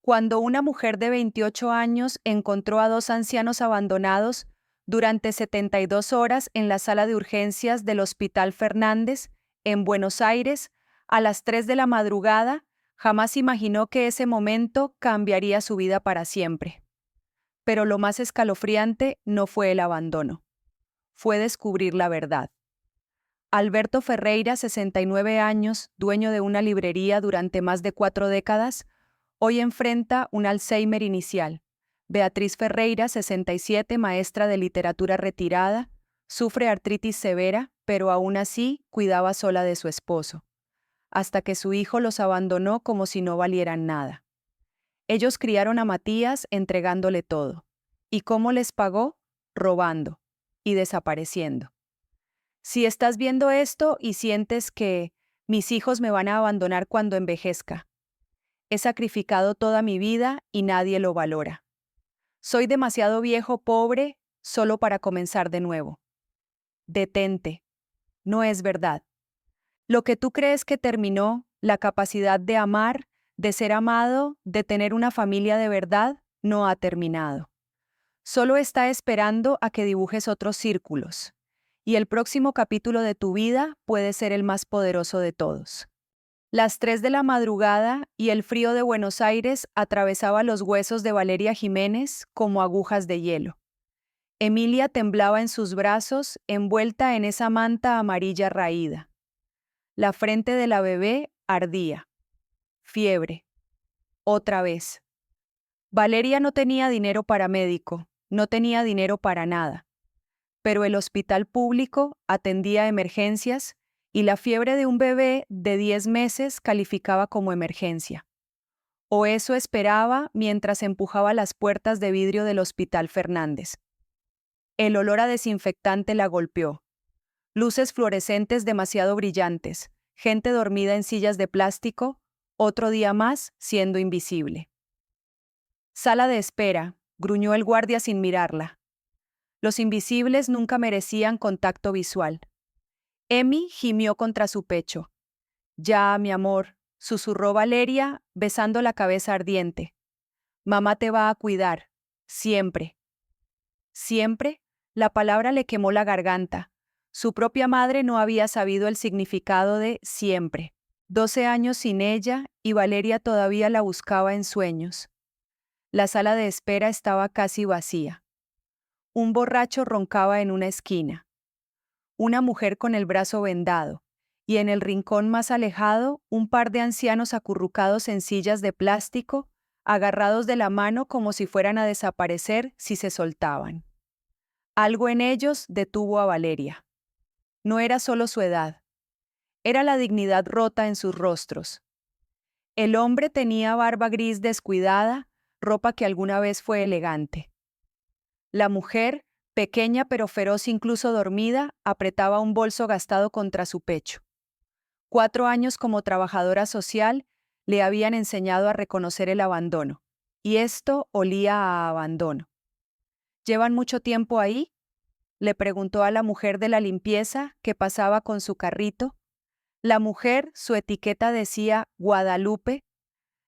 Cuando una mujer de 28 años encontró a dos ancianos abandonados durante 72 horas en la sala de urgencias del Hospital Fernández, en Buenos Aires, a las 3 de la madrugada, jamás imaginó que ese momento cambiaría su vida para siempre. Pero lo más escalofriante no fue el abandono, fue descubrir la verdad. Alberto Ferreira, 69 años, dueño de una librería durante más de 4 décadas, hoy enfrenta un Alzheimer inicial. Beatriz Ferreira, 67, maestra de literatura retirada, sufre artritis severa, pero aún así cuidaba sola de su esposo, hasta que su hijo los abandonó como si no valieran nada. Ellos criaron a Matías entregándole todo. ¿Y cómo les pagó? Robando y desapareciendo. Si estás viendo esto y sientes que mis hijos me van a abandonar cuando envejezca, he sacrificado toda mi vida y nadie lo valora. Soy demasiado viejo, pobre, solo para comenzar de nuevo. Detente. No es verdad. Lo que tú crees que terminó, la capacidad de amar, de ser amado, de tener una familia de verdad, no ha terminado. Solo está esperando a que dibujes otros círculos. Y el próximo capítulo de tu vida puede ser el más poderoso de todos. Las 3 de la madrugada y el frío de Buenos Aires atravesaba los huesos de Valeria Jiménez como agujas de hielo. Emilia temblaba en sus brazos, envuelta en esa manta amarilla raída. La frente de la bebé ardía. Fiebre. Otra vez. Valeria no tenía dinero para médico, no tenía dinero para nada. Pero el hospital público atendía emergencias y la fiebre de un bebé de 10 meses calificaba como emergencia. O eso esperaba mientras empujaba las puertas de vidrio del Hospital Fernández. El olor a desinfectante la golpeó. Luces fluorescentes demasiado brillantes, gente dormida en sillas de plástico, otro día más siendo invisible. Sala de espera, gruñó el guardia sin mirarla. Los invisibles nunca merecían contacto visual. Emi gimió contra su pecho. Ya, mi amor, susurró Valeria, besando la cabeza ardiente. Mamá te va a cuidar, siempre. Siempre, la palabra le quemó la garganta. Su propia madre no había sabido el significado de siempre. 12 años sin ella y Valeria todavía la buscaba en sueños. La sala de espera estaba casi vacía. Un borracho roncaba en una esquina. Una mujer con el brazo vendado, y en el rincón más alejado, un par de ancianos acurrucados en sillas de plástico, agarrados de la mano como si fueran a desaparecer si se soltaban. Algo en ellos detuvo a Valeria. No era solo su edad, era la dignidad rota en sus rostros. El hombre tenía barba gris descuidada, ropa que alguna vez fue elegante. La mujer, pequeña pero feroz incluso dormida, apretaba un bolso gastado contra su pecho. 4 años como trabajadora social le habían enseñado a reconocer el abandono, y esto olía a abandono. ¿Llevan mucho tiempo ahí?, le preguntó a la mujer de la limpieza que pasaba con su carrito. La mujer, su etiqueta decía Guadalupe,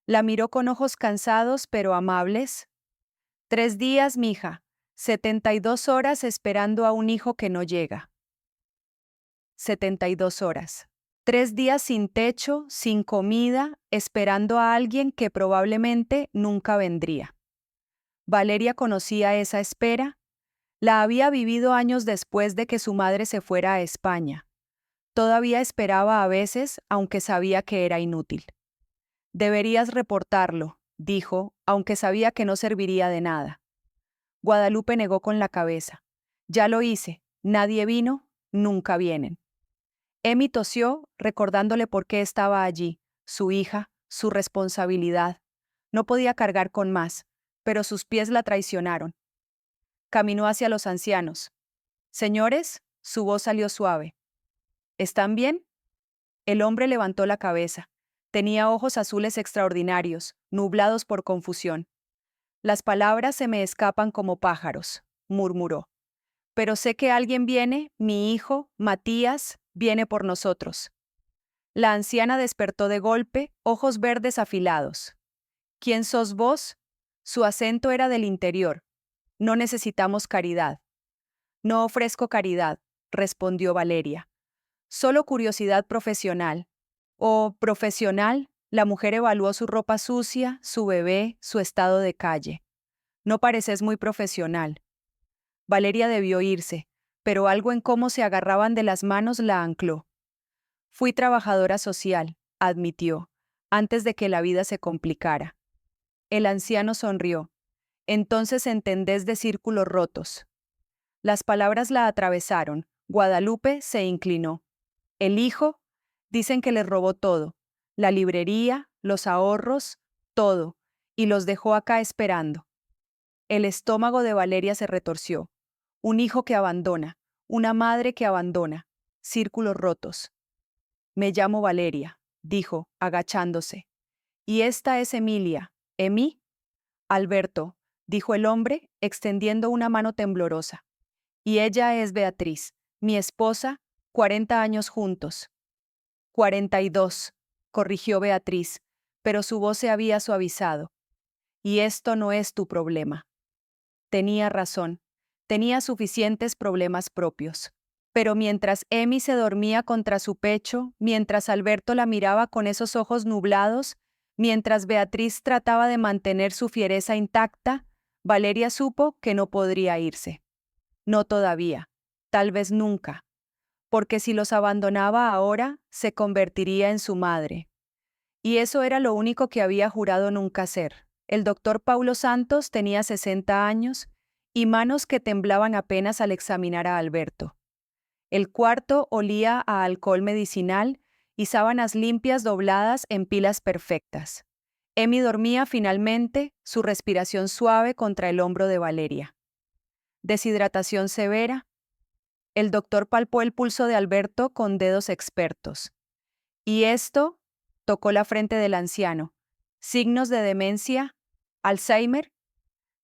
la miró con ojos cansados pero amables. 3 días, mija, 72 horas esperando a un hijo que no llega. 72 horas. 3 días sin techo, sin comida, esperando a alguien que probablemente nunca vendría. Valeria conocía esa espera. La había vivido años después de que su madre se fuera a España. Todavía esperaba a veces, aunque sabía que era inútil. Deberías reportarlo, dijo, aunque sabía que no serviría de nada. Guadalupe negó con la cabeza. Ya lo hice, nadie vino, nunca vienen. Emi tosió, recordándole por qué estaba allí, su hija, su responsabilidad. No podía cargar con más, pero sus pies la traicionaron. Caminó hacia los ancianos. «Señores», su voz salió suave. «¿Están bien?». El hombre levantó la cabeza. Tenía ojos azules extraordinarios, nublados por confusión. «Las palabras se me escapan como pájaros», murmuró. «Pero sé que alguien viene, mi hijo, Matías, viene por nosotros». La anciana despertó de golpe, ojos verdes afilados. ¿Quién sos vos? Su acento era del interior. No necesitamos caridad. No ofrezco caridad, respondió Valeria. Solo curiosidad profesional. O profesional, la mujer evaluó su ropa sucia, su bebé, su estado de calle. No pareces muy profesional. Valeria debió irse, pero algo en cómo se agarraban de las manos la ancló. Fui trabajadora social, admitió, antes de que la vida se complicara. El anciano sonrió. Entonces entendés de círculos rotos. Las palabras la atravesaron. Guadalupe se inclinó. El hijo, dicen que les robó todo. La librería, los ahorros, todo. Y los dejó acá esperando. El estómago de Valeria se retorció. Un hijo que abandona. Una madre que abandona. Círculos rotos. Me llamo Valeria, dijo, agachándose. Y esta es Emilia. ¿Emi? Alberto, dijo el hombre, extendiendo una mano temblorosa. Y ella es Beatriz, mi esposa, 40 años juntos. 42, corrigió Beatriz, pero su voz se había suavizado. Y esto no es tu problema. Tenía razón, tenía suficientes problemas propios. Pero mientras Emi se dormía contra su pecho, mientras Alberto la miraba con esos ojos nublados, mientras Beatriz trataba de mantener su fiereza intacta, Valeria supo que no podría irse. No todavía, tal vez nunca, porque si los abandonaba ahora, se convertiría en su madre. Y eso era lo único que había jurado nunca hacer. El doctor Paulo Santos tenía 60 años y manos que temblaban apenas al examinar a Alberto. El cuarto olía a alcohol medicinal y sábanas limpias dobladas en pilas perfectas. Emi dormía finalmente, su respiración suave contra el hombro de Valeria. Deshidratación severa. El doctor palpó el pulso de Alberto con dedos expertos. ¿Y esto? Tocó la frente del anciano. ¿Signos de demencia? ¿Alzheimer?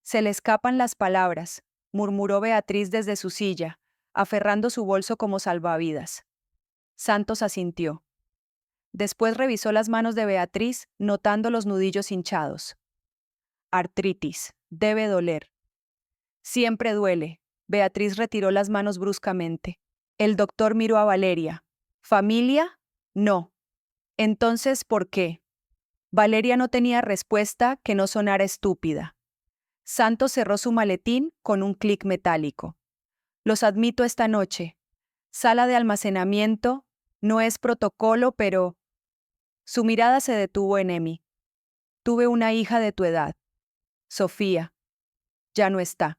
Se le escapan las palabras, murmuró Beatriz desde su silla, aferrando su bolso como salvavidas. Santos asintió. Después revisó las manos de Beatriz, notando los nudillos hinchados. Artritis. Debe doler. Siempre duele. Beatriz retiró las manos bruscamente. El doctor miró a Valeria. ¿Familia? No. Entonces, ¿por qué? Valeria no tenía respuesta que no sonara estúpida. Santos cerró su maletín con un clic metálico. Los admito esta noche. Sala de almacenamiento, no es protocolo, pero... Su mirada se detuvo en Emi. Tuve una hija de tu edad. Sofía. Ya no está.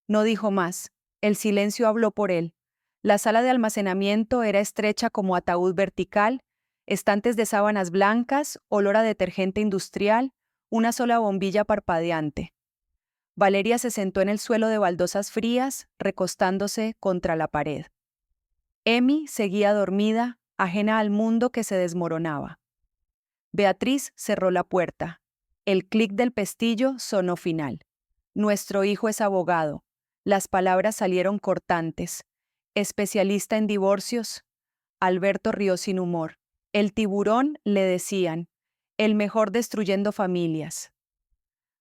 No dijo más. El silencio habló por él. La sala de almacenamiento era estrecha como ataúd vertical, estantes de sábanas blancas, olor a detergente industrial, una sola bombilla parpadeante. Valeria se sentó en el suelo de baldosas frías, recostándose contra la pared. Emi seguía dormida, ajena al mundo que se desmoronaba. Beatriz cerró la puerta. El clic del pestillo sonó final. Nuestro hijo es abogado. Las palabras salieron cortantes. Especialista en divorcios. Alberto rió sin humor. El tiburón, le decían. El mejor destruyendo familias.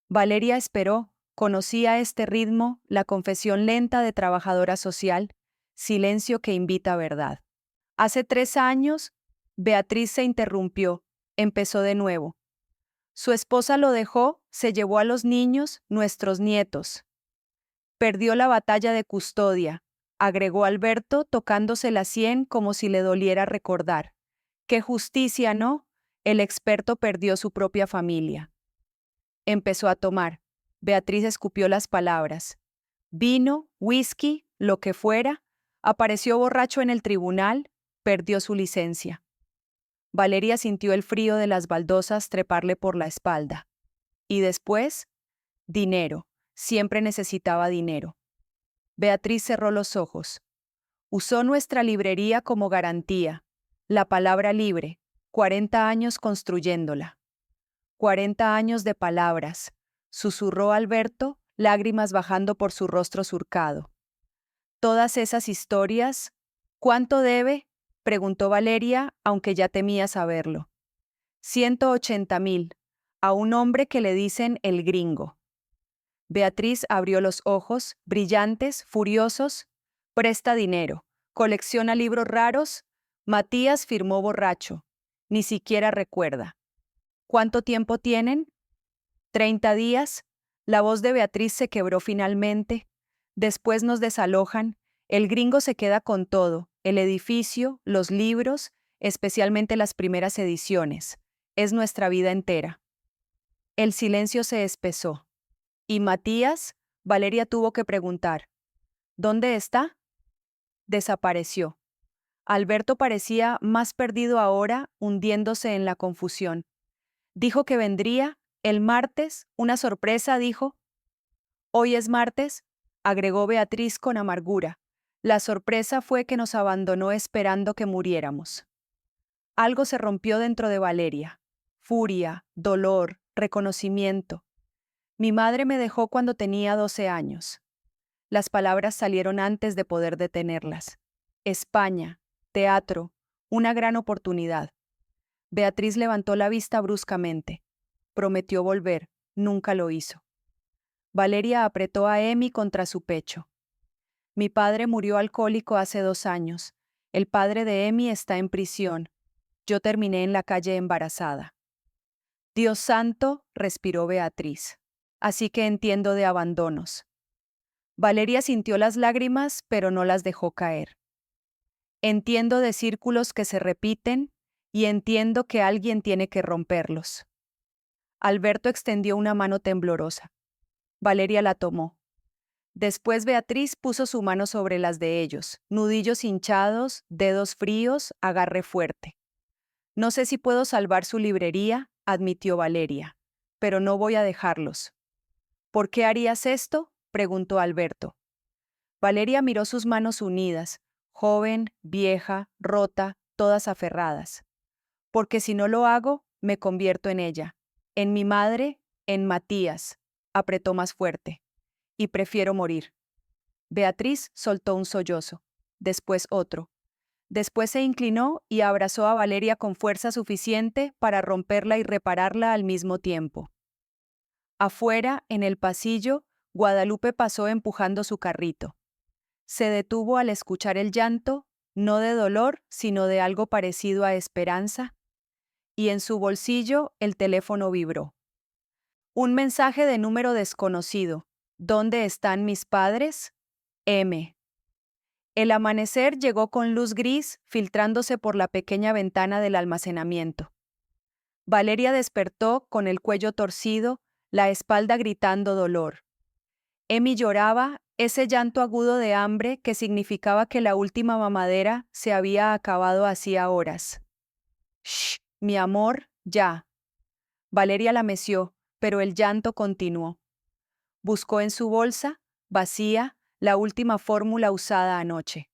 Valeria esperó. Conocía este ritmo, la confesión lenta de trabajadora social, silencio que invita a verdad. Hace 3 años, Beatriz se interrumpió, empezó de nuevo. Su esposa lo dejó, se llevó a los niños, nuestros nietos. Perdió la batalla de custodia, agregó Alberto tocándose la sien como si le doliera recordar. ¡Qué justicia, ¿no? El experto perdió su propia familia. Empezó a tomar. Beatriz escupió las palabras. Vino, whisky, lo que fuera, apareció borracho en el tribunal, perdió su licencia. Valeria sintió el frío de las baldosas treparle por la espalda. Y después, dinero. Siempre necesitaba dinero. Beatriz cerró los ojos. Usó nuestra librería como garantía. La palabra libre. 40 años construyéndola. 40 años de palabras. Susurró Alberto, lágrimas bajando por su rostro surcado. Todas esas historias. ¿Cuánto debe? Preguntó Valeria, aunque ya temía saberlo. 180.000. a un hombre que le dicen el gringo. Beatriz abrió los ojos, brillantes, furiosos. Presta dinero, colecciona libros raros. Matías firmó borracho. Ni siquiera recuerda. ¿Cuánto tiempo tienen? 30 días. La voz de Beatriz se quebró finalmente. Después nos desalojan. El gringo se queda con todo, el edificio, los libros, especialmente las primeras ediciones. Es nuestra vida entera. El silencio se espesó. ¿Y Matías? Valeria tuvo que preguntar. ¿Dónde está? Desapareció. Alberto parecía más perdido ahora, hundiéndose en la confusión. Dijo que vendría el martes, una sorpresa, dijo. Hoy es martes, agregó Beatriz con amargura. La sorpresa fue que nos abandonó esperando que muriéramos. Algo se rompió dentro de Valeria. Furia, dolor, reconocimiento. Mi madre me dejó cuando tenía 12 años. Las palabras salieron antes de poder detenerlas. España, teatro, una gran oportunidad. Beatriz levantó la vista bruscamente. Prometió volver, nunca lo hizo. Valeria apretó a Emi contra su pecho. Mi padre murió alcohólico hace 2 años. El padre de Emi está en prisión. Yo terminé en la calle embarazada. Dios santo, respiró Beatriz. Así que entiendo de abandonos. Valeria sintió las lágrimas, pero no las dejó caer. Entiendo de círculos que se repiten y entiendo que alguien tiene que romperlos. Alberto extendió una mano temblorosa. Valeria la tomó. Después Beatriz puso su mano sobre las de ellos, nudillos hinchados, dedos fríos, agarre fuerte. No sé si puedo salvar su librería, admitió Valeria, pero no voy a dejarlos. ¿Por qué harías esto? Preguntó Alberto. Valeria miró sus manos unidas, joven, vieja, rota, todas aferradas. Porque si no lo hago, me convierto en ella, en mi madre, en Matías, apretó más fuerte. Y prefiero morir. Beatriz soltó un sollozo, después otro. Después se inclinó y abrazó a Valeria con fuerza suficiente para romperla y repararla al mismo tiempo. Afuera, en el pasillo, Guadalupe pasó empujando su carrito. Se detuvo al escuchar el llanto, no de dolor, sino de algo parecido a esperanza, y en su bolsillo el teléfono vibró. Un mensaje de número desconocido. ¿Dónde están mis padres? M. El amanecer llegó con luz gris filtrándose por la pequeña ventana del almacenamiento. Valeria despertó con el cuello torcido, la espalda gritando dolor. Emi lloraba, ese llanto agudo de hambre que significaba que la última mamadera se había acabado hacía horas. «Shh, mi amor, ya». Valeria la meció, pero el llanto continuó. Buscó en su bolsa, vacía, la última fórmula usada anoche.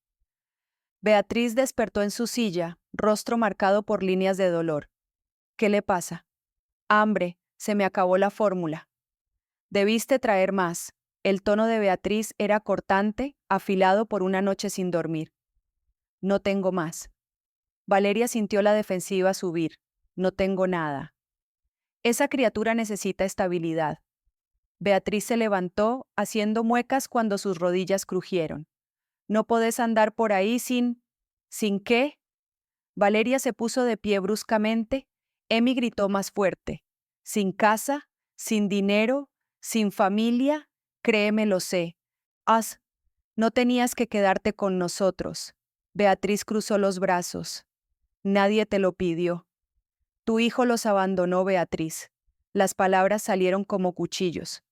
Beatriz despertó en su silla, rostro marcado por líneas de dolor. ¿Qué le pasa? Hambre, se me acabó la fórmula. Debiste traer más. El tono de Beatriz era cortante, afilado por una noche sin dormir. No tengo más. Valeria sintió la defensiva subir. No tengo nada. Esa criatura necesita estabilidad. Beatriz se levantó, haciendo muecas cuando sus rodillas crujieron. No podés andar por ahí sin... ¿Sin qué? Valeria se puso de pie bruscamente. Emi gritó más fuerte. Sin casa, sin dinero, sin familia, créeme, lo sé. No tenías que quedarte con nosotros. Beatriz cruzó los brazos. Nadie te lo pidió. Tu hijo los abandonó, Beatriz. Las palabras salieron como cuchillos.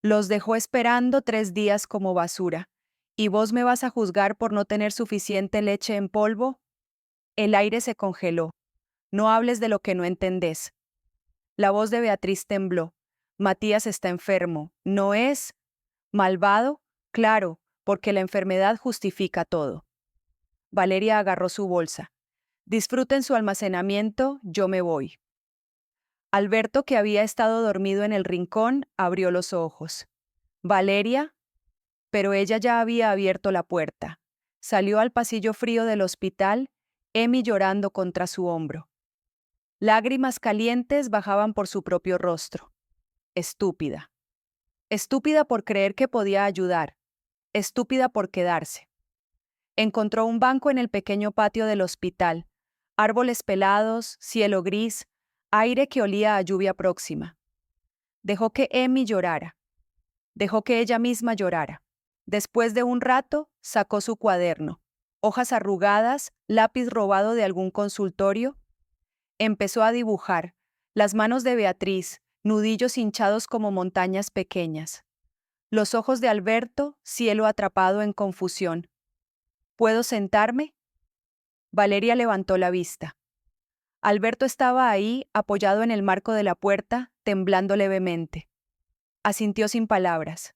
Los dejó esperando 3 días como basura. ¿Y vos me vas a juzgar por no tener suficiente leche en polvo? El aire se congeló. No hables de lo que no entendés. La voz de Beatriz tembló. Matías está enfermo. ¿No es malvado? Claro, porque la enfermedad justifica todo. Valeria agarró su bolsa. Disfruten su almacenamiento, yo me voy. Alberto, que había estado dormido en el rincón, abrió los ojos. ¿Valeria? Pero ella ya había abierto la puerta. Salió al pasillo frío del hospital, Emi llorando contra su hombro. Lágrimas calientes bajaban por su propio rostro. Estúpida. Estúpida por creer que podía ayudar. Estúpida por quedarse. Encontró un banco en el pequeño patio del hospital. Árboles pelados, cielo gris, aire que olía a lluvia próxima. Dejó que Emmy llorara. Dejó que ella misma llorara. Después de un rato, sacó su cuaderno. Hojas arrugadas, lápiz robado de algún consultorio. Empezó a dibujar. Las manos de Beatriz, nudillos hinchados como montañas pequeñas. Los ojos de Alberto, cielo atrapado en confusión. ¿Puedo sentarme? Valeria levantó la vista. Alberto estaba ahí, apoyado en el marco de la puerta, temblando levemente. Asintió sin palabras.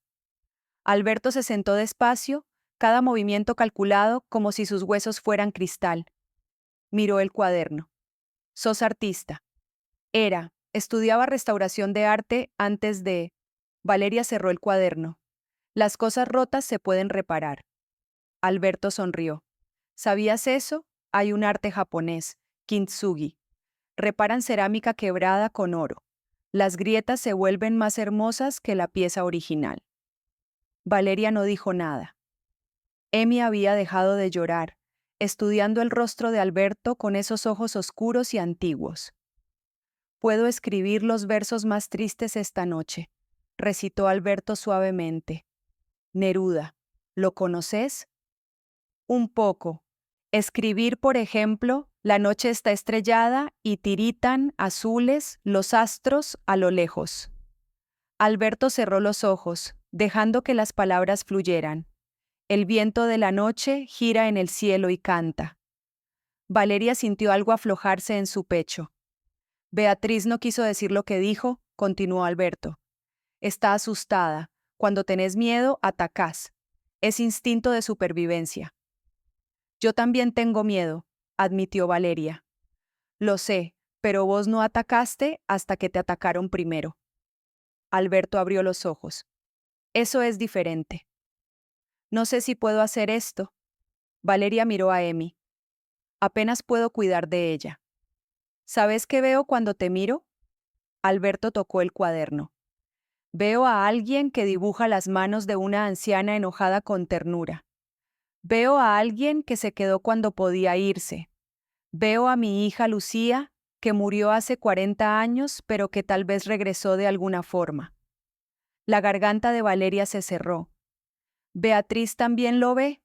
Alberto se sentó despacio, cada movimiento calculado como si sus huesos fueran cristal. Miró el cuaderno. «Sos artista». Estudiaba restauración de arte antes de... Valeria cerró el cuaderno. Las cosas rotas se pueden reparar. Alberto sonrió. ¿Sabías eso? Hay un arte japonés, kintsugi. Reparan cerámica quebrada con oro. Las grietas se vuelven más hermosas que la pieza original. Valeria no dijo nada. Emmy había dejado de llorar, estudiando el rostro de Alberto con esos ojos oscuros y antiguos. «Puedo escribir los versos más tristes esta noche», recitó Alberto suavemente. «Neruda, ¿lo conoces?» «Un poco. Escribir, por ejemplo, la noche está estrellada y tiritan, azules, los astros a lo lejos». Alberto cerró los ojos, dejando que las palabras fluyeran. El viento de la noche gira en el cielo y canta. Valeria sintió algo aflojarse en su pecho. Beatriz no quiso decir lo que dijo, continuó Alberto. Está asustada. Cuando tenés miedo, atacás. Es instinto de supervivencia. Yo también tengo miedo, admitió Valeria. Lo sé, pero vos no atacaste hasta que te atacaron primero. Alberto abrió los ojos. Eso es diferente. No sé si puedo hacer esto. Valeria miró a Emmy. Apenas puedo cuidar de ella. ¿Sabes qué veo cuando te miro? Alberto tocó el cuaderno. Veo a alguien que dibuja las manos de una anciana enojada con ternura. Veo a alguien que se quedó cuando podía irse. Veo a mi hija Lucía, que murió hace 40 años, pero que tal vez regresó de alguna forma. La garganta de Valeria se cerró. ¿Beatriz también lo ve?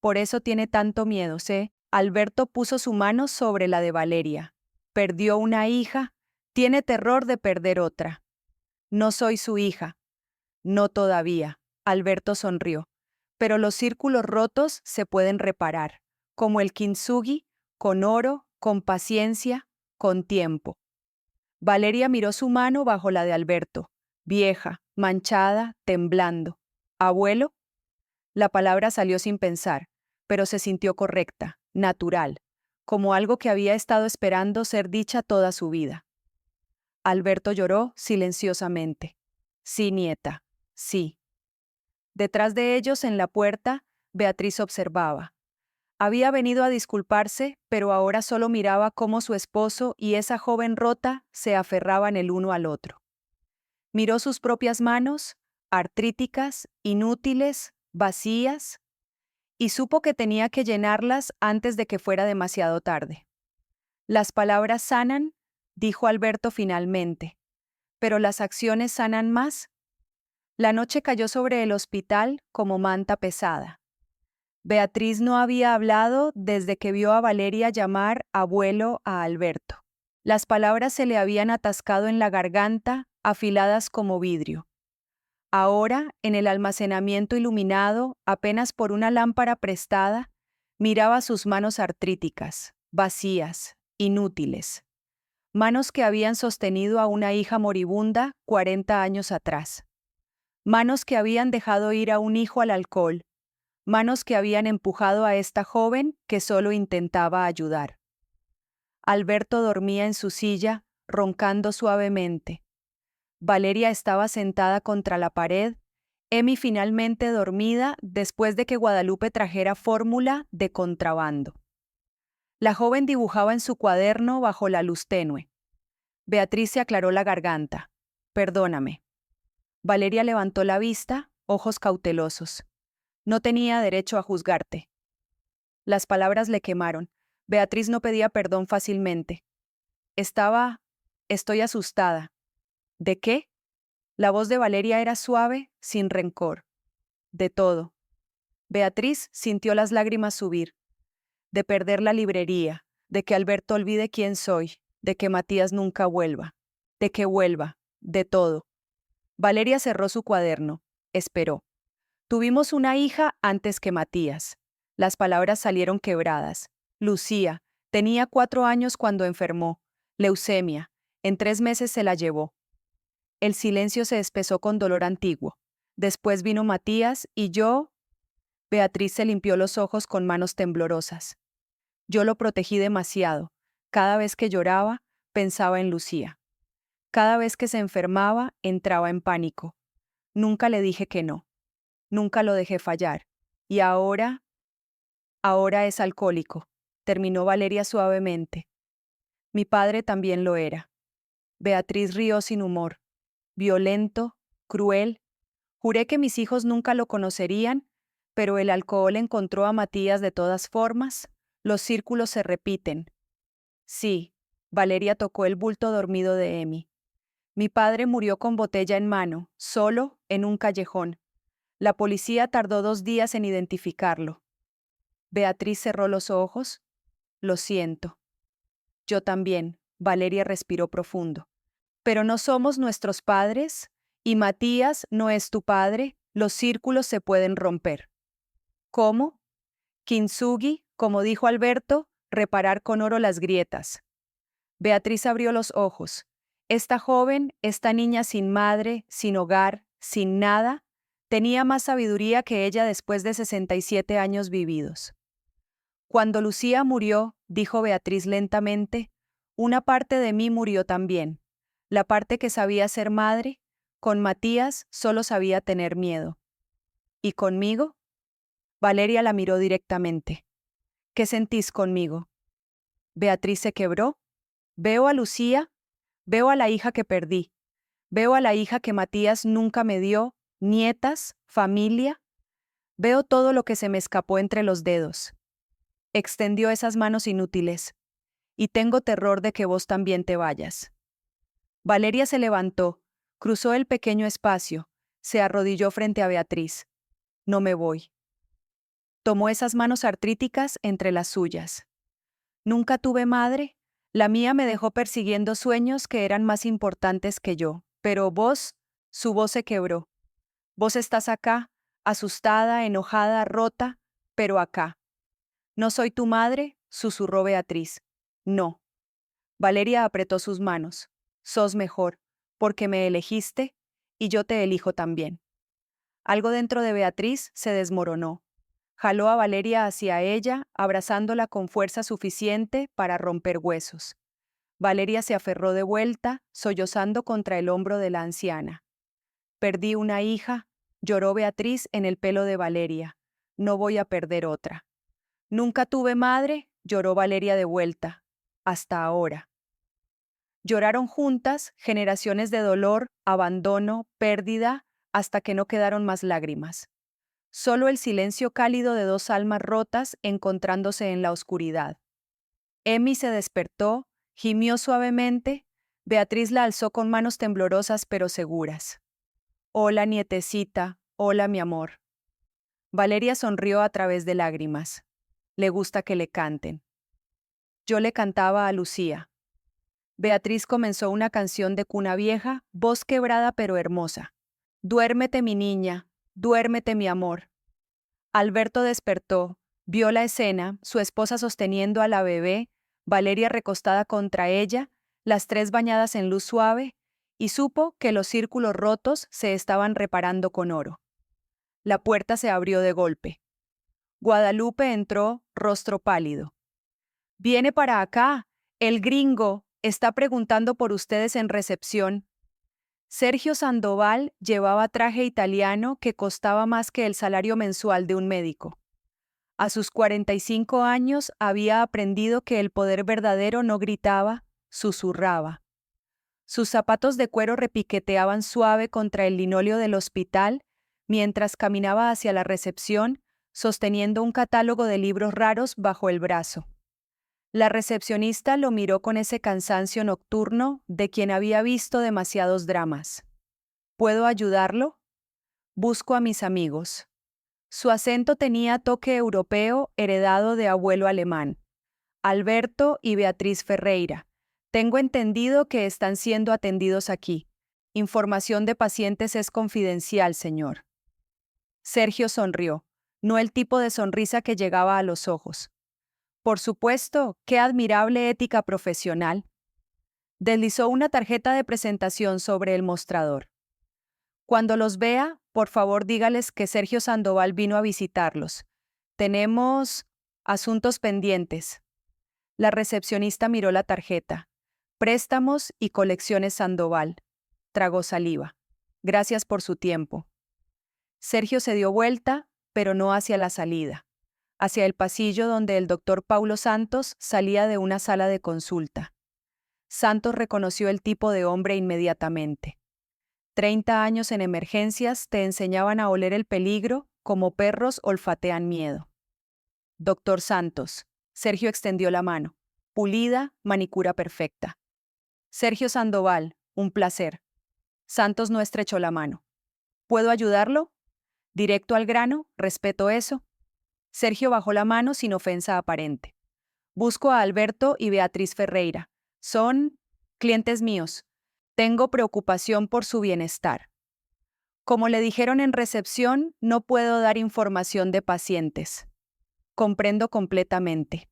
Por eso tiene tanto miedo, ¿sé? Alberto puso su mano sobre la de Valeria. Perdió una hija, tiene terror de perder otra. No soy su hija. No todavía. Alberto sonrió. Pero los círculos rotos se pueden reparar, como el kintsugi, con oro, con paciencia, con tiempo. Valeria miró su mano bajo la de Alberto, vieja, manchada, temblando. ¿Abuelo? La palabra salió sin pensar, pero se sintió correcta, natural, como algo que había estado esperando ser dicha toda su vida. Alberto lloró silenciosamente. Sí, nieta, sí. Detrás de ellos, en la puerta, Beatriz observaba. Había venido a disculparse, pero ahora solo miraba cómo su esposo y esa joven rota se aferraban el uno al otro. Miró sus propias manos, artríticas, inútiles, vacías, y supo que tenía que llenarlas antes de que fuera demasiado tarde. Las palabras sanan, dijo Alberto finalmente, pero las acciones sanan más. La noche cayó sobre el hospital como manta pesada. Beatriz no había hablado desde que vio a Valeria llamar abuelo a Alberto. Las palabras se le habían atascado en la garganta, afiladas como vidrio. Ahora, en el almacenamiento iluminado, apenas por una lámpara prestada, miraba sus manos artríticas, vacías, inútiles. Manos que habían sostenido a una hija moribunda 40 años atrás. Manos que habían dejado ir a un hijo al alcohol. Manos que habían empujado a esta joven que solo intentaba ayudar. Alberto dormía en su silla, roncando suavemente. Valeria estaba sentada contra la pared, Emmy finalmente dormida después de que Guadalupe trajera fórmula de contrabando. La joven dibujaba en su cuaderno bajo la luz tenue. Beatriz se aclaró la garganta. Perdóname. Valeria levantó la vista, ojos cautelosos. No tenía derecho a juzgarte. Las palabras le quemaron. Beatriz no pedía perdón fácilmente. Estoy asustada. ¿De qué? La voz de Valeria era suave, sin rencor. De todo. Beatriz sintió las lágrimas subir. De perder la librería, de que Alberto olvide quién soy, de que Matías nunca vuelva, de que vuelva, de todo. Valeria cerró su cuaderno. Esperó. Tuvimos una hija antes que Matías. Las palabras salieron quebradas. Lucía, tenía 4 años cuando enfermó. Leucemia. En 3 meses se la llevó. El silencio se espesó con dolor antiguo. Después vino Matías y yo... Beatriz se limpió los ojos con manos temblorosas. Yo lo protegí demasiado. Cada vez que lloraba, pensaba en Lucía. Cada vez que se enfermaba, entraba en pánico. Nunca le dije que no. Nunca lo dejé fallar. Y ahora es alcohólico, terminó Valeria suavemente. Mi padre también lo era. Beatriz rió sin humor. Violento, cruel. Juré que mis hijos nunca lo conocerían, pero el alcohol encontró a Matías de todas formas. Los círculos se repiten. Sí, Valeria tocó el bulto dormido de Emi. Mi padre murió con botella en mano, solo, en un callejón. La policía tardó 2 días en identificarlo. Beatriz cerró los ojos. Lo siento. Yo también. Valeria respiró profundo. Pero no somos nuestros padres, y Matías no es tu padre, los círculos se pueden romper. ¿Cómo? Kintsugi, como dijo Alberto, reparar con oro las grietas. Beatriz abrió los ojos. Esta joven, esta niña sin madre, sin hogar, sin nada, tenía más sabiduría que ella después de 67 años vividos. Cuando Lucía murió, dijo Beatriz lentamente, una parte de mí murió también. La parte que sabía ser madre, con Matías solo sabía tener miedo. ¿Y conmigo? Valeria la miró directamente. ¿Qué sentís conmigo? Beatriz se quebró. Veo a Lucía, veo a la hija que perdí, veo a la hija que Matías nunca me dio, nietas, familia. Veo todo lo que se me escapó entre los dedos. Extendió esas manos inútiles. Y tengo terror de que vos también te vayas. Valeria se levantó, cruzó el pequeño espacio, se arrodilló frente a Beatriz. No me voy. Tomó esas manos artríticas entre las suyas. Nunca tuve madre. La mía me dejó persiguiendo sueños que eran más importantes que yo. Pero vos, su voz se quebró. Vos estás acá, asustada, enojada, rota, pero acá. No soy tu madre, susurró Beatriz. No. Valeria apretó sus manos. Sos mejor, porque me elegiste, y yo te elijo también. Algo dentro de Beatriz se desmoronó. Jaló a Valeria hacia ella, abrazándola con fuerza suficiente para romper huesos. Valeria se aferró de vuelta, sollozando contra el hombro de la anciana. Perdí una hija, lloró Beatriz en el pelo de Valeria. No voy a perder otra. Nunca tuve madre, lloró Valeria de vuelta. Hasta ahora. Lloraron juntas, generaciones de dolor, abandono, pérdida, hasta que no quedaron más lágrimas. Solo el silencio cálido de 2 almas rotas encontrándose en la oscuridad. Emi se despertó, gimió suavemente, Beatriz la alzó con manos temblorosas pero seguras. Hola, nietecita, hola, mi amor. Valeria sonrió a través de lágrimas. Le gusta que le canten. Yo le cantaba a Lucía. Beatriz comenzó una canción de cuna vieja, voz quebrada pero hermosa. Duérmete, mi niña, duérmete, mi amor. Alberto despertó, vio la escena, su esposa sosteniendo a la bebé, Valeria recostada contra ella, las 3 bañadas en luz suave, y supo que los círculos rotos se estaban reparando con oro. La puerta se abrió de golpe. Guadalupe entró, rostro pálido. «Viene para acá, el gringo, está preguntando por ustedes en recepción». Sergio Sandoval llevaba traje italiano que costaba más que el salario mensual de un médico. A sus 45 años había aprendido que el poder verdadero no gritaba, susurraba. Sus zapatos de cuero repiqueteaban suave contra el linóleo del hospital mientras caminaba hacia la recepción, sosteniendo un catálogo de libros raros bajo el brazo. La recepcionista lo miró con ese cansancio nocturno de quien había visto demasiados dramas. ¿Puedo ayudarlo? Busco a mis amigos. Su acento tenía toque europeo heredado de abuelo alemán. Alberto y Beatriz Ferreira. Tengo entendido que están siendo atendidos aquí. Información de pacientes es confidencial, señor. Sergio sonrió, no el tipo de sonrisa que llegaba a los ojos. Por supuesto, qué admirable ética profesional. Deslizó una tarjeta de presentación sobre el mostrador. Cuando los vea, por favor dígales que Sergio Sandoval vino a visitarlos. Tenemos asuntos pendientes. La recepcionista miró la tarjeta. Préstamos y colecciones Sandoval. Tragó saliva. Gracias por su tiempo. Sergio se dio vuelta, pero no hacia la salida, hacia el pasillo donde el doctor Paulo Santos salía de una sala de consulta. Santos reconoció el tipo de hombre inmediatamente. 30 años en emergencias te enseñaban a oler el peligro como perros olfatean miedo. Doctor Santos. Sergio extendió la mano. Pulida, manicura perfecta. Sergio Sandoval, un placer. Santos no estrechó la mano. ¿Puedo ayudarlo? Directo al grano, respeto eso. Sergio bajó la mano sin ofensa aparente. Busco a Alberto y Beatriz Ferreira. Son clientes míos. Tengo preocupación por su bienestar. Como le dijeron en recepción, no puedo dar información de pacientes. Comprendo completamente.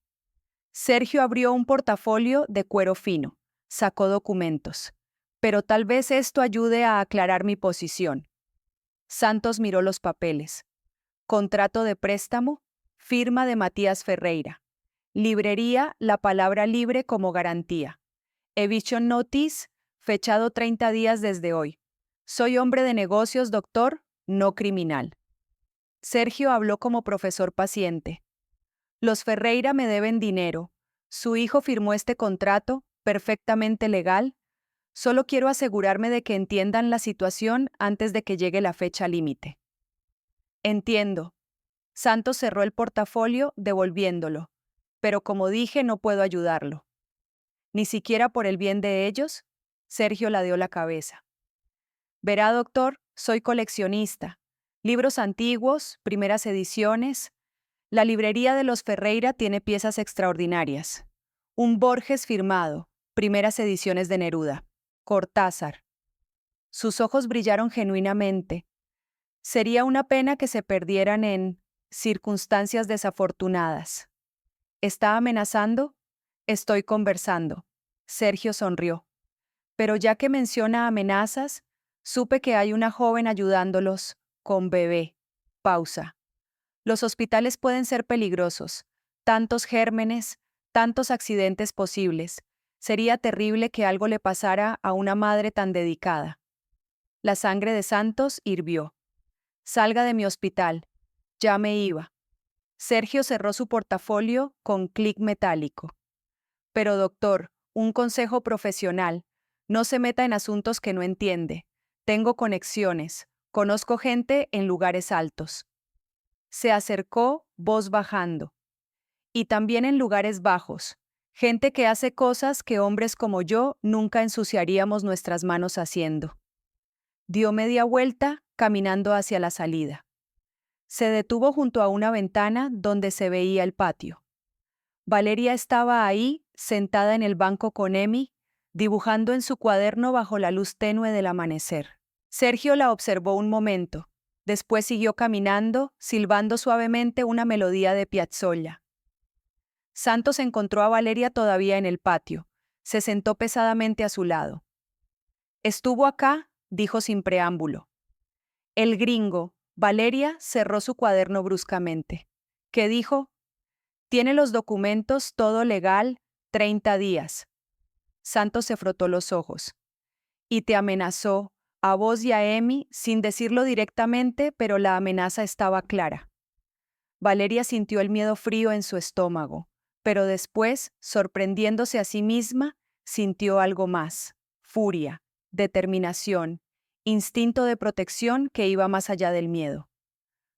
Sergio abrió un portafolio de cuero fino. Sacó documentos. Pero tal vez esto ayude a aclarar mi posición. Santos miró los papeles. Contrato de préstamo, firma de Matías Ferreira. Librería La Palabra Libre como garantía. Eviction Notice, fechado 30 días desde hoy. Soy hombre de negocios, doctor, no criminal. Sergio habló como profesor paciente. Los Ferreira me deben dinero. Su hijo firmó este contrato, perfectamente legal. Solo quiero asegurarme de que entiendan la situación antes de que llegue la fecha límite. Entiendo. Santos cerró el portafolio, devolviéndolo. Pero como dije, no puedo ayudarlo. ¿Ni siquiera por el bien de ellos? Sergio ladeó la cabeza. Verá, doctor, soy coleccionista. Libros antiguos, primeras ediciones. La librería de los Ferreira tiene piezas extraordinarias. Un Borges firmado, primeras ediciones de Neruda. Cortázar. Sus ojos brillaron genuinamente. Sería una pena que se perdieran en circunstancias desafortunadas. ¿Está amenazando? Estoy conversando. Sergio sonrió. Pero ya que menciona amenazas, supe que hay una joven ayudándolos, con bebé. Pausa. Los hospitales pueden ser peligrosos. Tantos gérmenes, tantos accidentes posibles. Sería terrible que algo le pasara a una madre tan dedicada. La sangre de Santos hirvió. Salga de mi hospital. Ya me iba. Sergio cerró su portafolio con clic metálico. Pero doctor, un consejo profesional. No se meta en asuntos que no entiende. Tengo conexiones. Conozco gente en lugares altos. Se acercó, voz bajando. Y también en lugares bajos. Gente que hace cosas que hombres como yo nunca ensuciaríamos nuestras manos haciendo. Dio media vuelta, caminando hacia la salida. Se detuvo junto a una ventana donde se veía el patio. Valeria estaba ahí, sentada en el banco con Emi, dibujando en su cuaderno bajo la luz tenue del amanecer. Sergio la observó un momento. Después siguió caminando, silbando suavemente una melodía de Piazzolla. Santos encontró a Valeria todavía en el patio. Se sentó pesadamente a su lado. «Estuvo acá», dijo sin preámbulo. El gringo, Valeria, cerró su cuaderno bruscamente. ¿Qué dijo? Tiene los documentos, todo legal, 30 días. Santos se frotó los ojos. Y te amenazó, a vos y a Emi, sin decirlo directamente, pero la amenaza estaba clara. Valeria sintió el miedo frío en su estómago, pero después, sorprendiéndose a sí misma, sintió algo más, furia, determinación, instinto de protección que iba más allá del miedo.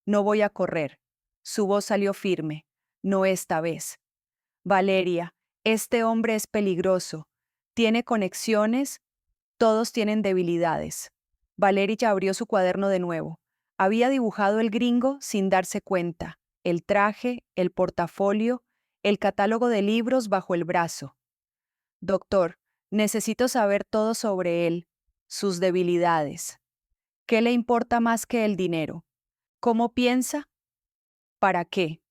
No voy a correr. Su voz salió firme. No esta vez. Valeria, este hombre es peligroso. Tiene conexiones, todos tienen debilidades. Valeria abrió su cuaderno de nuevo. Había dibujado el gringo sin darse cuenta, el traje, el portafolio, el catálogo de libros bajo el brazo. Doctor, necesito saber todo sobre él, sus debilidades. ¿Qué le importa más que el dinero? ¿Cómo piensa? ¿Para qué?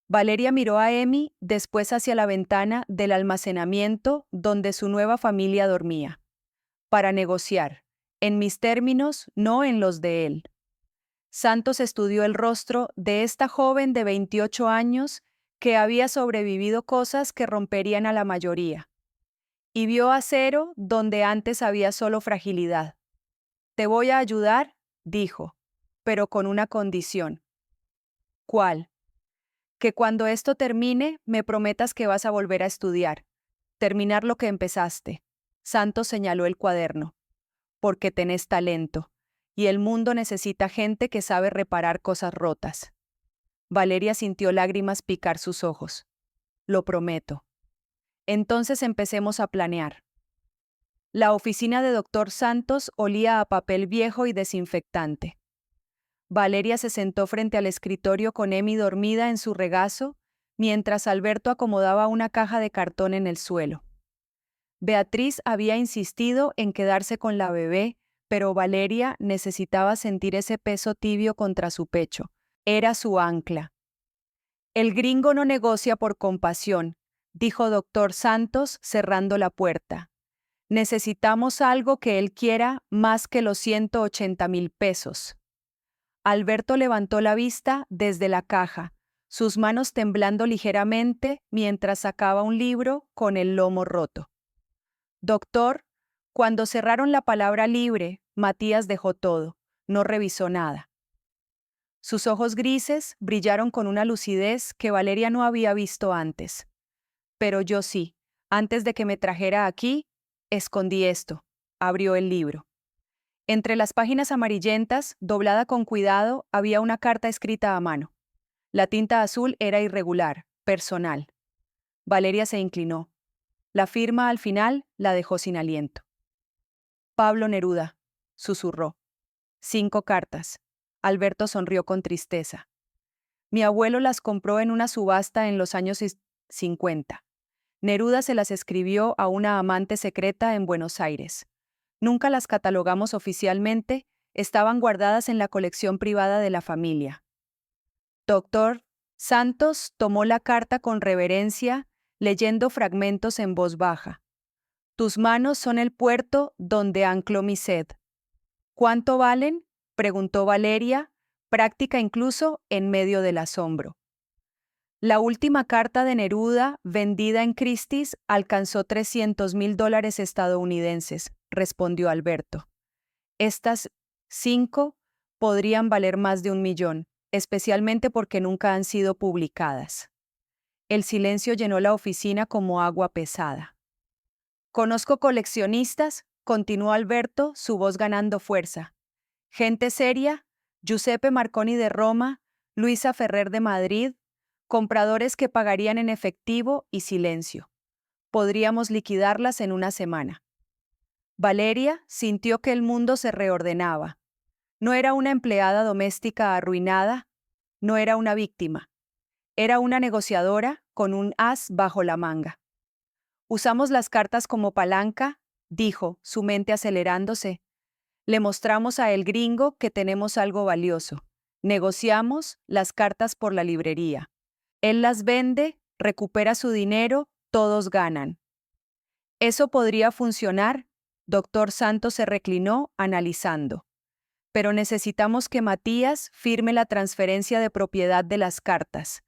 Valeria miró a Emi, después hacia la ventana del almacenamiento donde su nueva familia dormía. Para negociar, en mis términos, no en los de él. Santos estudió el rostro de esta joven de 28 años que había sobrevivido cosas que romperían a la mayoría, y vio acero donde antes había solo fragilidad. Te voy a ayudar, dijo, pero con una condición. ¿Cuál? Que cuando esto termine, me prometas que vas a volver a estudiar, terminar lo que empezaste. Santos señaló el cuaderno. Porque tenés talento, y el mundo necesita gente que sabe reparar cosas rotas. Valeria sintió lágrimas picar sus ojos. Lo prometo. Entonces empecemos a planear. La oficina de Dr. Santos olía a papel viejo y desinfectante. Valeria se sentó frente al escritorio con Emi dormida en su regazo, mientras Alberto acomodaba una caja de cartón en el suelo. Beatriz había insistido en quedarse con la bebé, pero Valeria necesitaba sentir ese peso tibio contra su pecho. Era su ancla. El gringo no negocia por compasión, dijo Dr. Santos cerrando la puerta. Necesitamos algo que él quiera más que los 180,000 pesos. Alberto levantó la vista desde la caja, sus manos temblando ligeramente mientras sacaba un libro con el lomo roto. Doctor, cuando cerraron la palabra libre, Matías dejó todo, no revisó nada. Sus ojos grises brillaron con una lucidez que Valeria no había visto antes. Pero yo sí, antes de que me trajera aquí, escondí esto. Abrió el libro. Entre las páginas amarillentas, doblada con cuidado, había una carta escrita a mano. La tinta azul era irregular, personal. Valeria se inclinó. La firma al final la dejó sin aliento. Pablo Neruda, susurró. 5 cartas. Alberto sonrió con tristeza. Mi abuelo las compró en una subasta en los años 50. Neruda se las escribió a una amante secreta en Buenos Aires. Nunca las catalogamos oficialmente, estaban guardadas en la colección privada de la familia. Doctor Santos tomó la carta con reverencia, leyendo fragmentos en voz baja. Tus manos son el puerto donde ancló mi sed. ¿Cuánto valen? Preguntó Valeria, práctica incluso en medio del asombro. La última carta de Neruda, vendida en Christie's, alcanzó $300,000 estadounidenses, respondió Alberto. Estas 5 podrían valer más de 1,000,000, especialmente porque nunca han sido publicadas. El silencio llenó la oficina como agua pesada. Conozco coleccionistas, continuó Alberto, su voz ganando fuerza. Gente seria, Giuseppe Marconi de Roma, Luisa Ferrer de Madrid, compradores que pagarían en efectivo y silencio. Podríamos liquidarlas en una semana. Valeria sintió que el mundo se reordenaba. No era una empleada doméstica arruinada, no era una víctima. Era una negociadora con un as bajo la manga. Usamos las cartas como palanca, dijo, su mente acelerándose. Le mostramos a el gringo que tenemos algo valioso. Negociamos las cartas por la librería. Él las vende, recupera su dinero, todos ganan. ¿Eso podría funcionar? Dr. Santos se reclinó, analizando. Pero necesitamos que Matías firme la transferencia de propiedad de las cartas.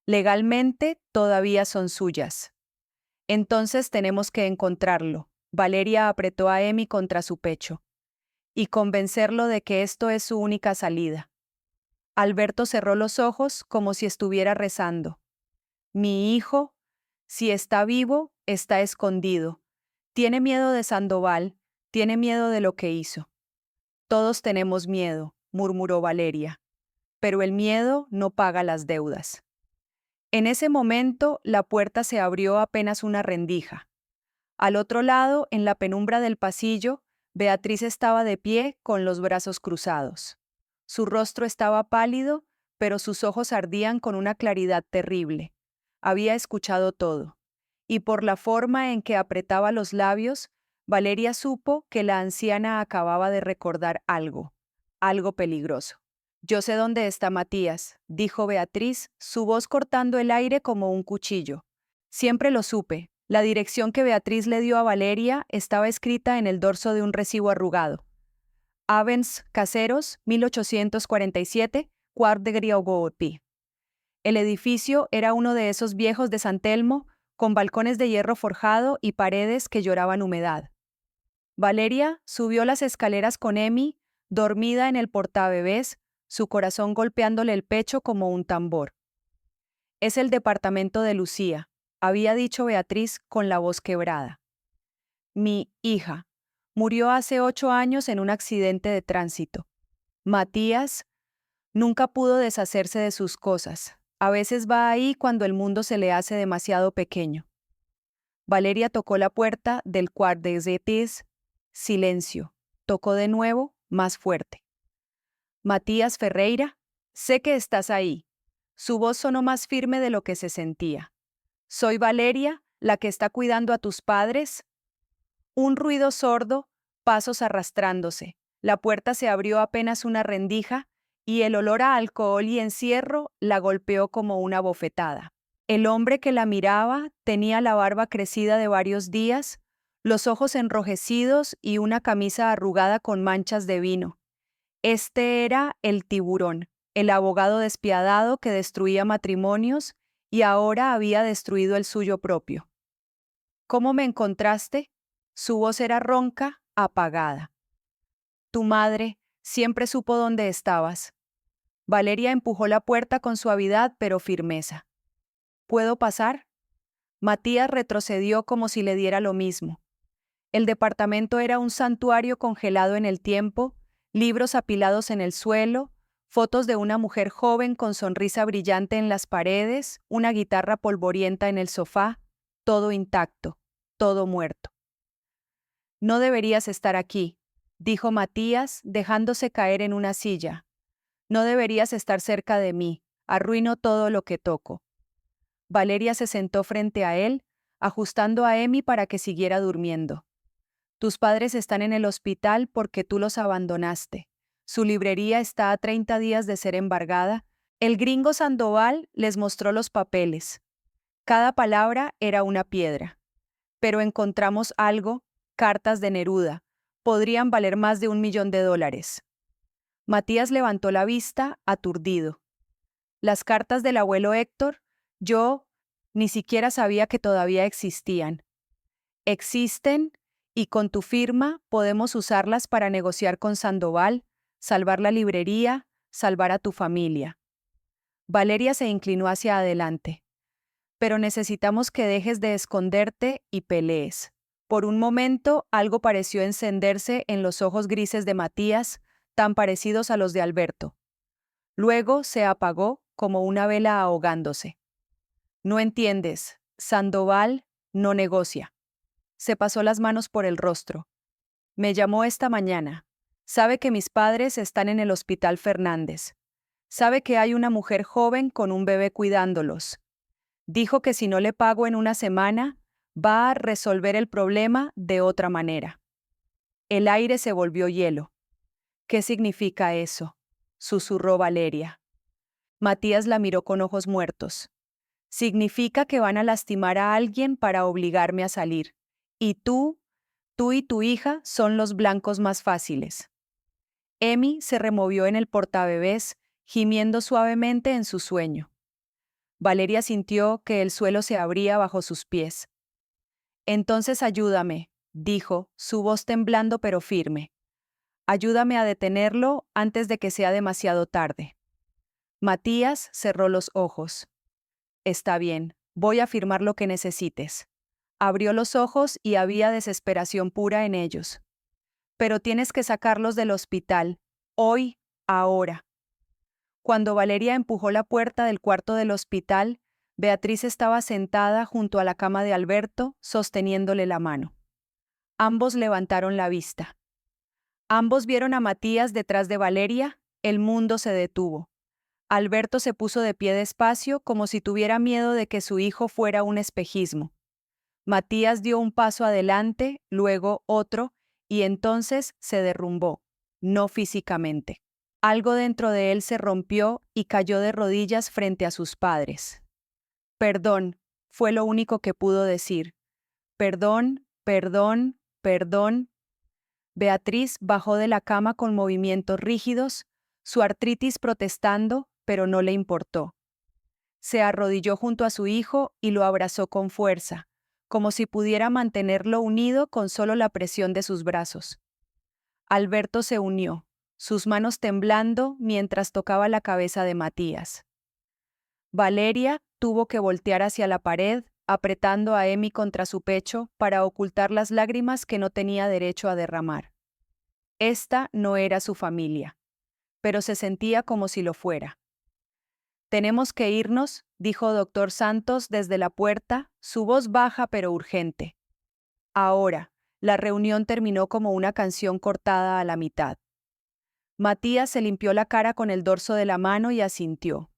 Legalmente, todavía son suyas. Entonces tenemos que encontrarlo. Valeria apretó a Emi contra su pecho. Y convencerlo de que esto es su única salida. Alberto cerró los ojos como si estuviera rezando. Mi hijo, si está vivo, está escondido. Tiene miedo de Sandoval, tiene miedo de lo que hizo. Todos tenemos miedo, murmuró Valeria, pero el miedo no paga las deudas. En ese momento, la puerta se abrió apenas una rendija. Al otro lado, en la penumbra del pasillo, Beatriz estaba de pie con los brazos cruzados. Su rostro estaba pálido, pero sus ojos ardían con una claridad terrible. Había escuchado todo, y por la forma en que apretaba los labios, Valeria supo que la anciana acababa de recordar algo peligroso. «Yo sé dónde está Matías», dijo Beatriz, su voz cortando el aire como un cuchillo. Siempre lo supe. La dirección que Beatriz le dio a Valeria estaba escrita en el dorso de un recibo arrugado. Avens Caseros, 1847, Quart de Griaugopi. El edificio era uno de esos viejos de San Telmo, con balcones de hierro forjado y paredes que lloraban humedad. Valeria subió las escaleras con Emi, dormida en el portabebés, su corazón golpeándole el pecho como un tambor. «Es el departamento de Lucía», había dicho Beatriz con la voz quebrada. «Mi hija murió hace 8 años en un accidente de tránsito. Matías nunca pudo deshacerse de sus cosas. A veces va ahí cuando el mundo se le hace demasiado pequeño». Valeria tocó la puerta del Quart des Épées. Silencio. Tocó de nuevo, más fuerte. «Matías Ferreira, sé que estás ahí». Su voz sonó más firme de lo que se sentía. «¿Soy Valeria, la que está cuidando a tus padres?» Un ruido sordo, pasos arrastrándose. La puerta se abrió apenas una rendija y el olor a alcohol y encierro la golpeó como una bofetada. El hombre que la miraba tenía la barba crecida de varios días, los ojos enrojecidos y una camisa arrugada con manchas de vino. Este era el tiburón, el abogado despiadado que destruía matrimonios y ahora había destruido el suyo propio. «¿Cómo me encontraste?» Su voz era ronca, apagada. «Tu madre siempre supo dónde estabas». Valeria empujó la puerta con suavidad pero firmeza. «¿Puedo pasar?» Matías retrocedió como si le diera lo mismo. El departamento era un santuario congelado en el tiempo, libros apilados en el suelo, fotos de una mujer joven con sonrisa brillante en las paredes, una guitarra polvorienta en el sofá, todo intacto, todo muerto. «No deberías estar aquí», dijo Matías, dejándose caer en una silla. «No deberías estar cerca de mí, arruino todo lo que toco». Valeria se sentó frente a él, ajustando a Emi para que siguiera durmiendo. «Tus padres están en el hospital porque tú los abandonaste. Su librería está a 30 días de ser embargada. El gringo Sandoval les mostró los papeles. Cada palabra era una piedra. Pero encontramos algo, cartas de Neruda. Podrían valer más de $1.000.000. Matías levantó la vista, aturdido. «Las cartas del abuelo Héctor, yo ni siquiera sabía que todavía existían. Existen, y con tu firma podemos usarlas para negociar con Sandoval, salvar la librería, salvar a tu familia». Valeria se inclinó hacia adelante. «Pero necesitamos que dejes de esconderte y pelees». Por un momento, algo pareció encenderse en los ojos grises de Matías, tan parecidos a los de Alberto. Luego se apagó como una vela ahogándose. «No entiendes. Sandoval no negocia». Se pasó las manos por el rostro. «Me llamó esta mañana. Sabe que mis padres están en el Hospital Fernández. Sabe que hay una mujer joven con un bebé cuidándolos. Dijo que si no le pago en una semana, va a resolver el problema de otra manera». El aire se volvió hielo. «¿Qué significa eso?», susurró Valeria. Matías la miró con ojos muertos. «Significa que van a lastimar a alguien para obligarme a salir. Y tú y tu hija son los blancos más fáciles». Emi se removió en el portabebés, gimiendo suavemente en su sueño. Valeria sintió que el suelo se abría bajo sus pies. «Entonces ayúdame», dijo, su voz temblando pero firme. «Ayúdame a detenerlo antes de que sea demasiado tarde». Matías cerró los ojos. «Está bien, voy a firmar lo que necesites. Abrió los ojos y había desesperación pura en ellos. Pero tienes que sacarlos del hospital. Hoy, ahora. Cuando Valeria empujó la puerta del cuarto del hospital, Beatriz estaba sentada junto a la cama de Alberto, sosteniéndole la mano. Ambos levantaron la vista. Ambos vieron a Matías detrás de Valeria. El mundo se detuvo. Alberto se puso de pie despacio, como si tuviera miedo de que su hijo fuera un espejismo. Matías dio un paso adelante, luego otro, y entonces se derrumbó, no físicamente. Algo dentro de él se rompió y cayó de rodillas frente a sus padres. Perdón, fue lo único que pudo decir. Perdón, perdón, perdón. Beatriz bajó de la cama con movimientos rígidos, su artritis protestando, pero no le importó. Se arrodilló junto a su hijo y lo abrazó con fuerza, como si pudiera mantenerlo unido con solo la presión de sus brazos. Alberto se unió, sus manos temblando mientras tocaba la cabeza de Matías. Valeria tuvo que voltear hacia la pared, apretando a Emi contra su pecho para ocultar las lágrimas que no tenía derecho a derramar. Esta no era su familia, pero se sentía como si lo fuera. «Tenemos que irnos», dijo Dr. Santos desde la puerta, su voz baja pero urgente. Ahora, la reunión terminó como una canción cortada a la mitad. Matías se limpió la cara con el dorso de la mano y asintió.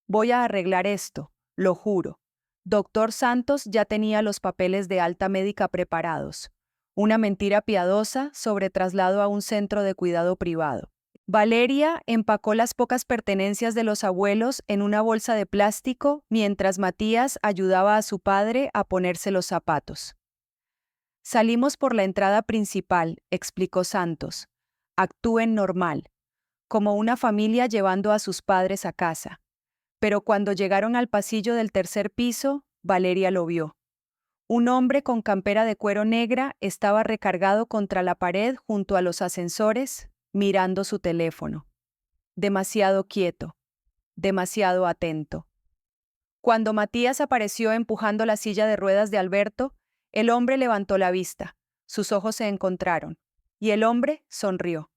«Voy a arreglar esto, lo juro». Dr. Santos ya tenía los papeles de alta médica preparados. Una mentira piadosa sobre traslado a un centro de cuidado privado. Valeria empacó las pocas pertenencias de los abuelos en una bolsa de plástico mientras Matías ayudaba a su padre a ponerse los zapatos. «Salimos por la entrada principal», explicó Santos. «Actúen normal, como una familia llevando a sus padres a casa». Pero cuando llegaron al pasillo del tercer piso, Valeria lo vio. Un hombre con campera de cuero negra estaba recargado contra la pared junto a los ascensores, mirando su teléfono. Demasiado quieto, demasiado atento. Cuando Matías apareció empujando la silla de ruedas de Alberto, el hombre levantó la vista. Sus ojos se encontraron, y el hombre sonrió.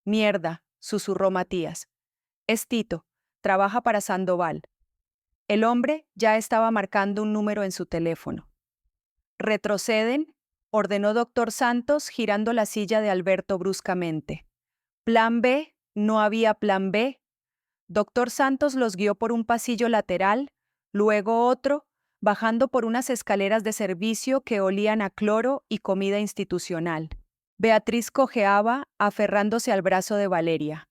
«Mierda», susurró Matías. «Es Tito. Trabaja para Sandoval». El hombre ya estaba marcando un número en su teléfono. «Retroceden», ordenó Dr. Santos girando la silla de Alberto bruscamente. «Plan B, no había plan B». Dr. Santos los guió por un pasillo lateral, luego otro, bajando por unas escaleras de servicio que olían a cloro y comida institucional. Beatriz cojeaba, aferrándose al brazo de Valeria.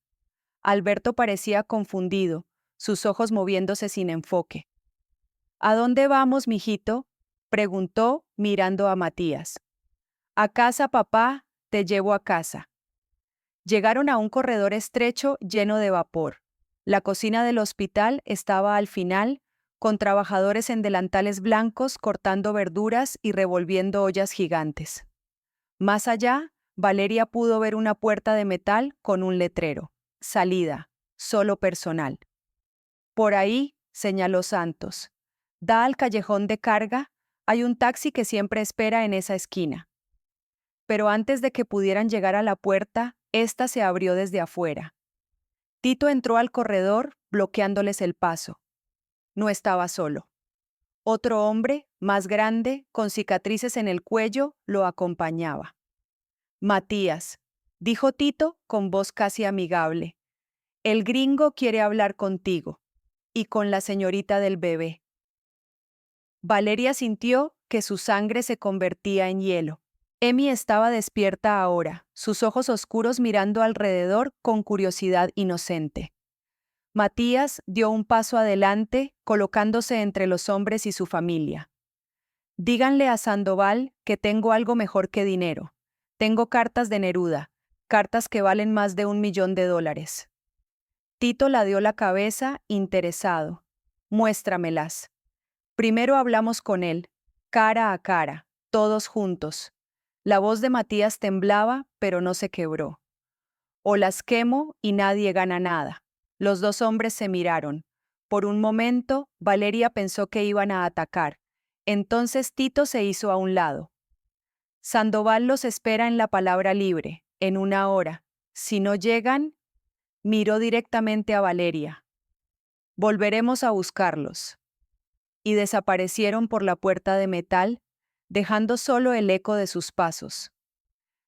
Alberto parecía confundido, sus ojos moviéndose sin enfoque. «¿A dónde vamos, mijito?», preguntó, mirando a Matías. «A casa, papá, te llevo a casa». Llegaron a un corredor estrecho lleno de vapor. La cocina del hospital estaba al final, con trabajadores en delantales blancos cortando verduras y revolviendo ollas gigantes. Más allá, Valeria pudo ver una puerta de metal con un letrero. «Salida, solo personal». «Por ahí», señaló Santos. «Da al callejón de carga, hay un taxi que siempre espera en esa esquina». Pero antes de que pudieran llegar a la puerta, ésta se abrió desde afuera. Tito entró al corredor, bloqueándoles el paso. No estaba solo. Otro hombre, más grande, con cicatrices en el cuello, lo acompañaba. «Matías», dijo Tito con voz casi amigable. «El gringo quiere hablar contigo. Y con la señorita del bebé». Valeria sintió que su sangre se convertía en hielo. Emi estaba despierta ahora, sus ojos oscuros mirando alrededor con curiosidad inocente. Matías dio un paso adelante, colocándose entre los hombres y su familia. «Díganle a Sandoval que tengo algo mejor que dinero. Tengo cartas de Neruda, cartas que valen más de $1 millón. Tito ladeó la cabeza, interesado. «Muéstramelas». Primero hablamos con él, cara a cara, todos juntos. La voz de Matías temblaba, pero no se quebró. «O las quemo y nadie gana nada». Los dos hombres se miraron. Por un momento, Valeria pensó que iban a atacar. Entonces Tito se hizo a un lado. Sandoval los espera en la palabra libre, en 1 hora. Si no llegan, miró directamente a Valeria. Volveremos a buscarlos. Y desaparecieron por la puerta de metal, dejando solo el eco de sus pasos.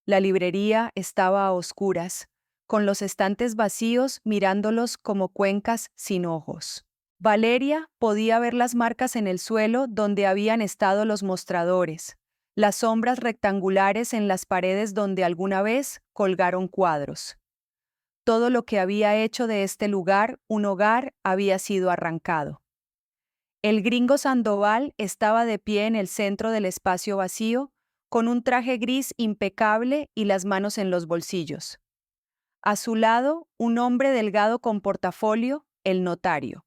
La librería estaba a oscuras, con los estantes vacíos mirándolos como cuencas sin ojos. Valeria podía ver las marcas en el suelo donde habían estado los mostradores, las sombras rectangulares en las paredes donde alguna vez colgaron cuadros. Todo lo que había hecho de este lugar un hogar había sido arrancado. El gringo Sandoval estaba de pie en el centro del espacio vacío, con un traje gris impecable y las manos en los bolsillos. A su lado, un hombre delgado con portafolio, el notario.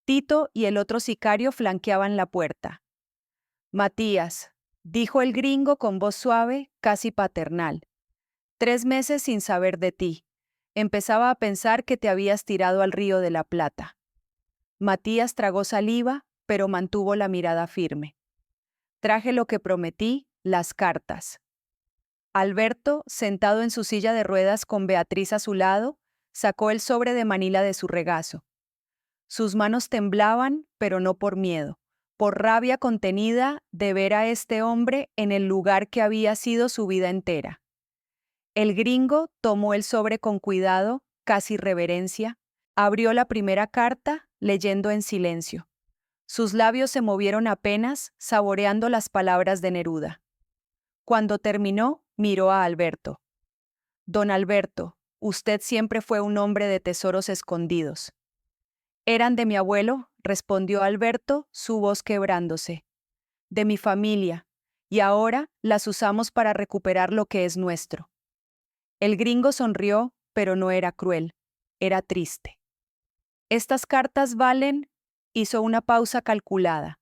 Tito y el otro sicario flanqueaban la puerta. «Matías», dijo el gringo con voz suave, casi paternal. «3 meses sin saber de ti. Empezaba a pensar que te habías tirado al río de la Plata». Matías tragó saliva, pero mantuvo la mirada firme. «Traje lo que prometí, las cartas». Alberto, sentado en su silla de ruedas con Beatriz a su lado, sacó el sobre de manila de su regazo. Sus manos temblaban, pero no por miedo, por rabia contenida de ver a este hombre en el lugar que había sido su vida entera. El gringo tomó el sobre con cuidado, casi reverencia, abrió la primera carta, leyendo en silencio. Sus labios se movieron apenas, saboreando las palabras de Neruda. Cuando terminó, miró a Alberto. «Don Alberto, usted siempre fue un hombre de tesoros escondidos». «Eran de mi abuelo», respondió Alberto, su voz quebrándose. «De mi familia, y ahora las usamos para recuperar lo que es nuestro». El gringo sonrió, pero no era cruel, era triste. «Estas cartas valen», hizo una pausa calculada,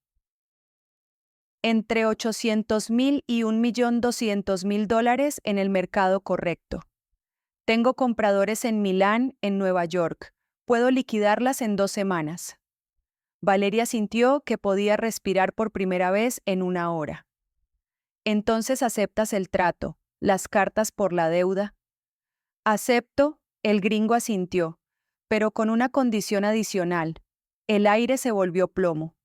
«entre 800,000 y $1,200,000 en el mercado correcto. Tengo compradores en Milán, en Nueva York. Puedo liquidarlas en 2 semanas». Valeria sintió que podía respirar por primera vez en 1 hora. «Entonces aceptas el trato, las cartas por la deuda». «Acepto», el gringo asintió, pero con una condición adicional. El aire se volvió plomo.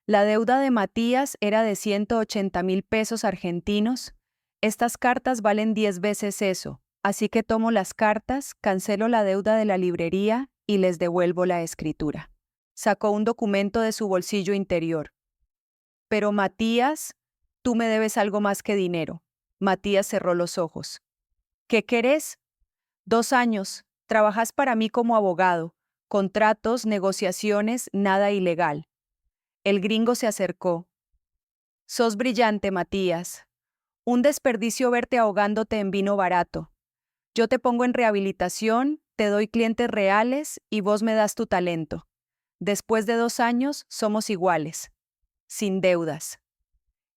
La deuda de Matías era de 180,000 pesos argentinos. Estas cartas valen 10 veces eso, así que tomo las cartas, cancelo la deuda de la librería y les devuelvo la escritura. Sacó un documento de su bolsillo interior. «Pero Matías, tú me debes algo más que dinero». Matías cerró los ojos. «¿Qué querés?» «2 años. Trabajas para mí como abogado. Contratos, negociaciones, nada ilegal». El gringo se acercó. «Sos brillante, Matías. Un desperdicio verte ahogándote en vino barato. Yo te pongo en rehabilitación, te doy clientes reales y vos me das tu talento. Después de 2 años somos iguales, sin deudas».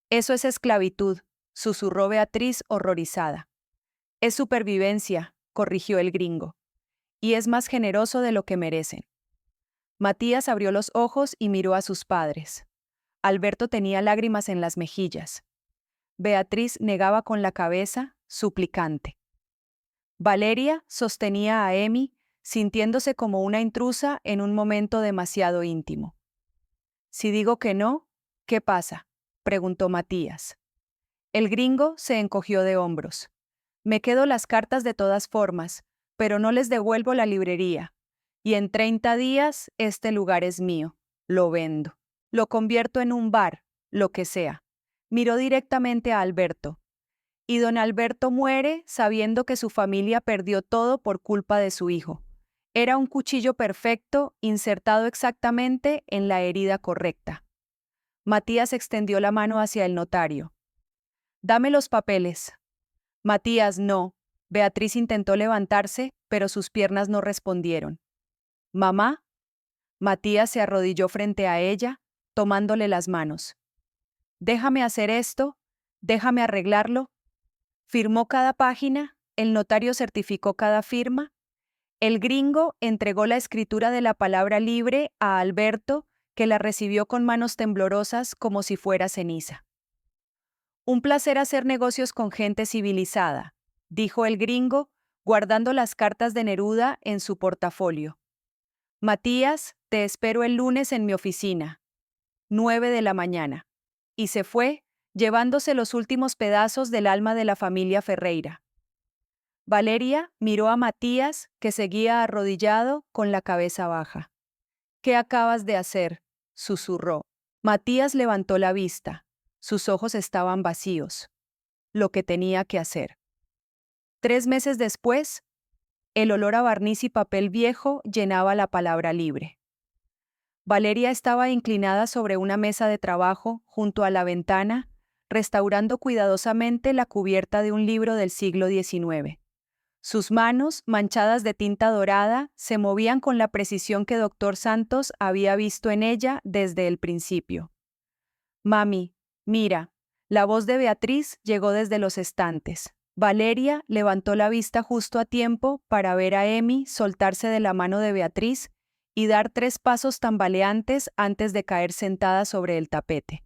«Eso es esclavitud», susurró Beatriz horrorizada. «Es supervivencia», corrigió el gringo. «Y es más generoso de lo que merecen». Matías abrió los ojos y miró a sus padres. Alberto tenía lágrimas en las mejillas. Beatriz negaba con la cabeza, suplicante. Valeria sostenía a Emi, sintiéndose como una intrusa en un momento demasiado íntimo. «Si digo que no, ¿qué pasa?», preguntó Matías. El gringo se encogió de hombros. «Me quedo las cartas de todas formas, pero no les devuelvo la librería. Y en 30 días este lugar es mío. Lo vendo. Lo convierto en un bar, lo que sea». Miró directamente a Alberto. «Y don Alberto muere sabiendo que su familia perdió todo por culpa de su hijo. Era un cuchillo perfecto, insertado exactamente en la herida correcta». Matías extendió la mano hacia el notario. «Dame los papeles». «Matías, no». Beatriz intentó levantarse, pero sus piernas no respondieron. «¿Mamá?». Matías se arrodilló frente a ella, tomándole las manos. «Déjame hacer esto, déjame arreglarlo». Firmó cada página, el notario certificó cada firma. El gringo entregó la escritura de la palabra libre a Alberto, que la recibió con manos temblorosas como si fuera ceniza. Un placer hacer negocios con gente civilizada, dijo el gringo, guardando las cartas de Neruda en su portafolio. Matías, te espero el lunes en mi oficina, 9 de la mañana. Y se fue, llevándose los últimos pedazos del alma de la familia Ferreira. Valeria miró a Matías, que seguía arrodillado con la cabeza baja. ¿Qué acabas de hacer?, susurró. Matías levantó la vista. Sus ojos estaban vacíos. Lo que tenía que hacer. 3 meses después, el olor a barniz y papel viejo llenaba la palabra libre. Valeria estaba inclinada sobre una mesa de trabajo junto a la ventana, restaurando cuidadosamente la cubierta de un libro del siglo XIX. Sus manos, manchadas de tinta dorada, se movían con la precisión que Dr. Santos había visto en ella desde el principio. Mami, mira, la voz de Beatriz llegó desde los estantes. Valeria levantó la vista justo a tiempo para ver a Emi soltarse de la mano de Beatriz y dar 3 pasos tambaleantes antes de caer sentada sobre el tapete.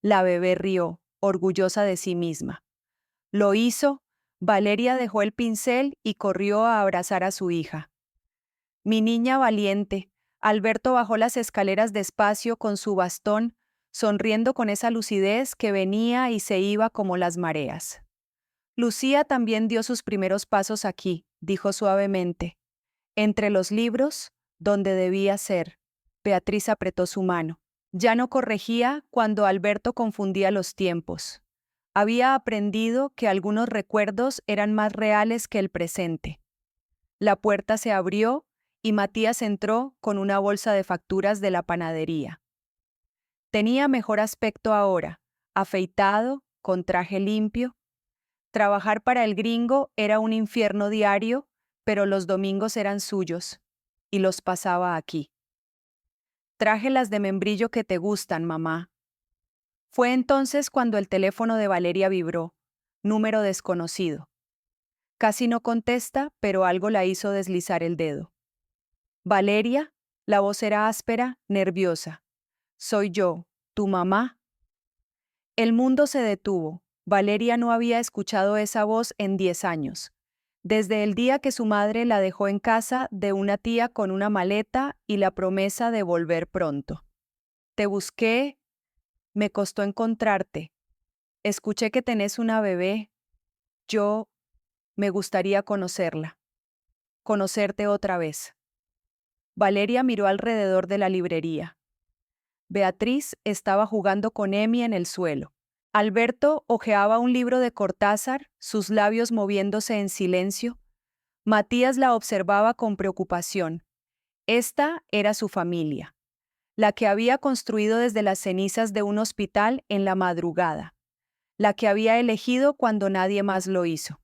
La bebé rió, orgullosa de sí misma. Lo hizo. Valeria dejó el pincel y corrió a abrazar a su hija. Mi niña valiente. Alberto bajó las escaleras despacio con su bastón, sonriendo con esa lucidez que venía y se iba como las mareas. Lucía también dio sus primeros pasos aquí, dijo suavemente. Entre los libros, donde debía ser. Beatriz apretó su mano. Ya no corregía cuando Alberto confundía los tiempos. Había aprendido que algunos recuerdos eran más reales que el presente. La puerta se abrió y Matías entró con una bolsa de facturas de la panadería. Tenía mejor aspecto ahora, afeitado, con traje limpio. Trabajar para el gringo era un infierno diario, pero los domingos eran suyos, y los pasaba aquí. Traje las de membrillo que te gustan, mamá. Fue entonces cuando el teléfono de Valeria vibró, número desconocido. Casi no contesta, pero algo la hizo deslizar el dedo. Valeria, la voz era áspera, nerviosa. Soy yo, tu mamá. El mundo se detuvo. Valeria no había escuchado esa voz en 10 años. Desde el día que su madre la dejó en casa de una tía con una maleta y la promesa de volver pronto. Te busqué. Me costó encontrarte. Escuché que tenés una bebé. Me gustaría conocerla. Conocerte otra vez. Valeria miró alrededor de la librería. Beatriz estaba jugando con Emi en el suelo. Alberto hojeaba un libro de Cortázar, sus labios moviéndose en silencio. Matías la observaba con preocupación. Esta era su familia, la que había construido desde las cenizas de un hospital en la madrugada, la que había elegido cuando nadie más lo hizo.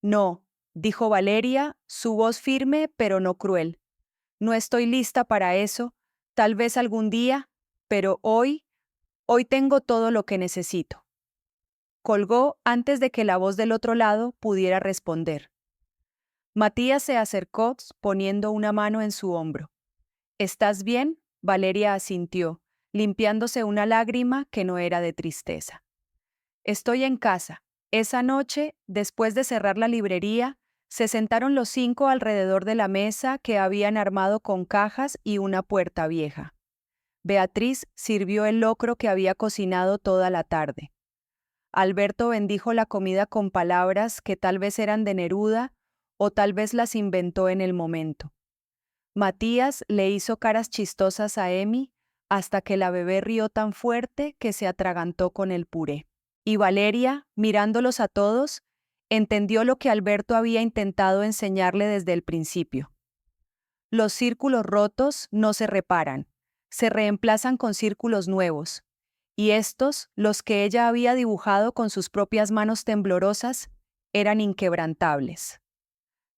No, dijo Valeria, su voz firme pero no cruel. No estoy lista para eso, tal vez algún día, pero hoy tengo todo lo que necesito. Colgó antes de que la voz del otro lado pudiera responder. Matías se acercó poniendo una mano en su hombro. ¿Estás bien?, Valeria asintió, limpiándose una lágrima que no era de tristeza. Estoy en casa. Esa noche, después de cerrar la librería, se sentaron los 5 alrededor de la mesa que habían armado con cajas y una puerta vieja. Beatriz sirvió el locro que había cocinado toda la tarde. Alberto bendijo la comida con palabras que tal vez eran de Neruda o tal vez las inventó en el momento. Matías le hizo caras chistosas a Emi hasta que la bebé rió tan fuerte que se atragantó con el puré. Y Valeria, mirándolos a todos, entendió lo que Alberto había intentado enseñarle desde el principio. Los círculos rotos no se reparan, se reemplazan con círculos nuevos, y estos, los que ella había dibujado con sus propias manos temblorosas, eran inquebrantables.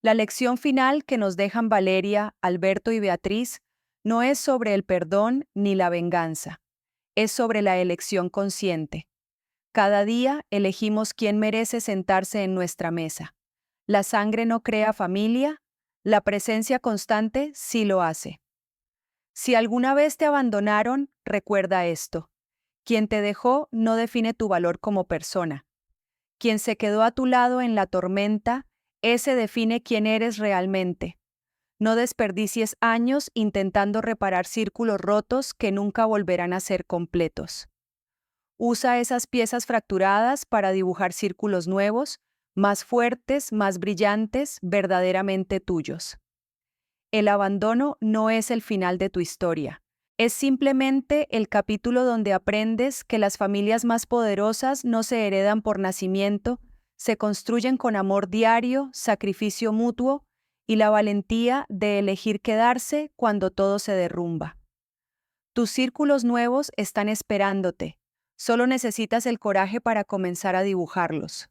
La lección final que nos dejan Valeria, Alberto y Beatriz no es sobre el perdón ni la venganza, es sobre la elección consciente. Cada día elegimos quién merece sentarse en nuestra mesa. La sangre no crea familia, la presencia constante sí lo hace. Si alguna vez te abandonaron, recuerda esto. Quien te dejó no define tu valor como persona. Quien se quedó a tu lado en la tormenta, ese define quién eres realmente. No desperdicies años intentando reparar círculos rotos que nunca volverán a ser completos. Usa esas piezas fracturadas para dibujar círculos nuevos, más fuertes, más brillantes, verdaderamente tuyos. El abandono no es el final de tu historia. Es simplemente el capítulo donde aprendes que las familias más poderosas no se heredan por nacimiento, se construyen con amor diario, sacrificio mutuo y la valentía de elegir quedarse cuando todo se derrumba. Tus círculos nuevos están esperándote. Solo necesitas el coraje para comenzar a dibujarlos.